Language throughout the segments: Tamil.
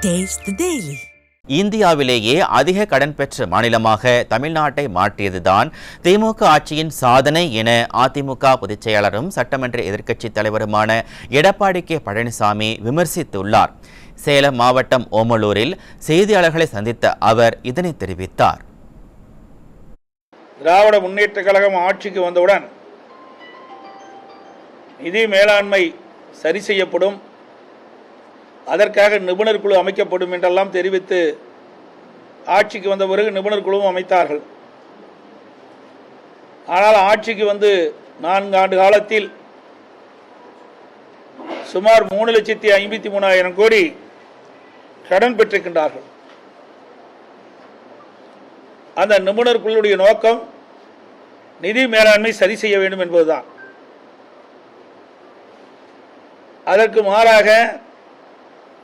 Taste the Daily. இந்தியாவிலேயே அதிக கடன் பெற்ற மாநிலமாக தமிழ்நாட்டை மாற்றியதுதான் திமுக ஆட்சியின் சாதனை என அதிமுக பொதுச் செயலாளரும் சட்டமன்ற எதிர்க்கட்சித் தலைவருமான எடப்பாடி கே பழனிசாமி விமர்சித்துள்ளார். சேலம் மாவட்டம் ஓமலூரில் செய்தியாளர்களை சந்தித்த அவர் இதனை தெரிவித்தார். திராவிட முன்னேற்ற கழகம் ஆட்சிக்கு வந்தவுடன் நிதி மேலாண்மை சரி செய்யப்படும், அதற்காக நிபுணர் குழு அமைக்கப்படும் என்றெல்லாம் தெரிவித்து ஆட்சிக்கு வந்த பிறகு நிபுணர் குழுவும் அமைத்தார்கள். ஆனால் ஆட்சிக்கு வந்து 4 ஆண்டு காலத்தில் சுமார் 3,53,000 கோடி கடன் பெற்றிருக்கின்றார்கள். அந்த நிபுணர் குழுவுடைய நோக்கம் நிதி மேலாண்மை சரி செய்ய வேண்டும் என்பதுதான். அதற்கு மாறாக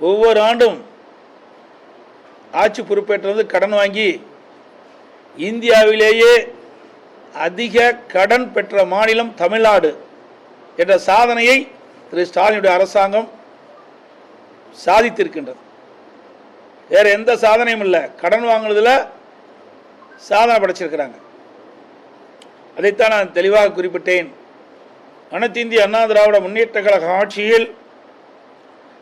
ஒவ்வொரு ஆண்டும் ஆட்சி பொறுப்பேற்றது கடன் வாங்கி இந்தியாவிலேயே அதிக கடன் பெற்ற மாநிலம் தமிழ்நாடு என்ற சாதனையை திரு ஸ்டாலினுடைய அரசாங்கம் சாதித்திருக்கின்றது. வேறு எந்த சாதனையும் இல்லை, கடன் வாங்குறதுல சாதனை படைச்சிருக்கிறாங்க. அதைத்தான் நான் தெளிவாக குறிப்பிட்டேன். அனைத்து இந்திய அண்ணா திராவிட முன்னேற்ற கழக ஆட்சியில்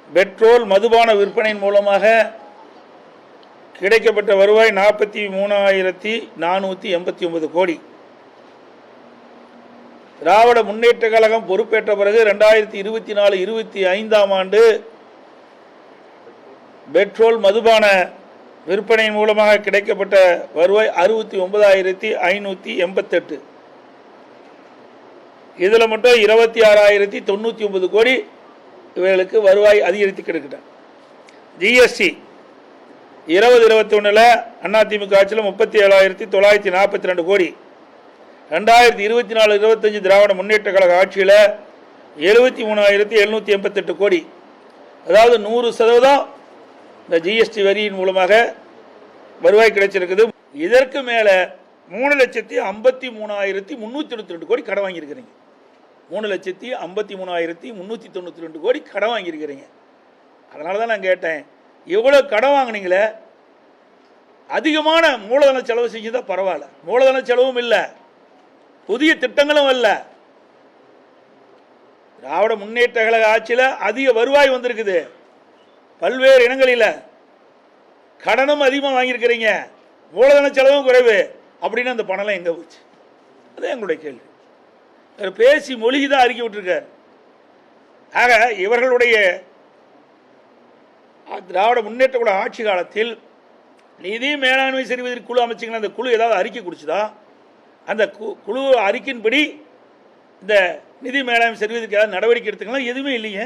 பெட்ரோல் மதுபான விற்பனையின் மூலமாக கிடைக்கப்பட்ட வருவாய் 43,489 கோடி. திராவிட முன்னேற்ற கழகம் பொறுப்பேற்ற பிறகு 2024-25 ஆண்டு பெட்ரோல் மதுபான விற்பனையின் மூலமாக கிடைக்கப்பட்ட வருவாய் 69,588. இதில் மட்டும் 26,099 கோடி இவர்களுக்கு வருவாய் அதிகரித்து கிடக்கின்றன. ஜிஎஸ்டி 2021 அதிமுக ஆட்சியில் 37,942 கோடி, 2024-25 திராவிட முன்னேற்ற கழக ஆட்சியில் 73,788 கோடி. அதாவது 100% இந்த ஜிஎஸ்டி வரியின் மூலமாக வருவாய் கிடைச்சிருக்குது. இதற்கு மேலே 3,53,392 கோடி கடன் வாங்கியிருக்கிறீங்க. 3,53,392 கோடி கடன் வாங்கியிருக்கிறீங்க. அதனால தான் நான் கேட்டேன், எவ்வளோ கடன் வாங்கினீங்களே, அதிகமான மூலதன செலவு செஞ்சதா பரவாயில்ல. மூலதன செலவும் இல்லை, புதிய திட்டங்களும் இல்லை. திராவிட முன்னேற்ற கழக ஆட்சியில் அதிக வருவாய் வந்திருக்குது, பல்வேறு இனங்களில் கடனும் அதிகமாக வாங்கியிருக்கிறீங்க, மூலதன செலவும் குறைவு. அப்படின்னு அந்த பணம்லாம் எங்கே போச்சு? அதான் எங்களுடைய கேள்வி. பேசி மொழிகி தான் அறிக்கை விட்டுருக்கார். ஆக இவர்களுடைய திராவிட முன்னேற்ற கூட ஆட்சி காலத்தில் நிதி மேலாண்மை செய்வதற்கு குழு அமைச்சிங்கன்னா அந்த குழு ஏதாவது அறிக்கை கொடுச்சுதா? அந்த குழு அறிக்கையின்படி இந்த நிதி மேலாண்மை செய்வதற்கு ஏதாவது நடவடிக்கை எடுத்துக்கலாம்? எதுவுமே இல்லைங்க.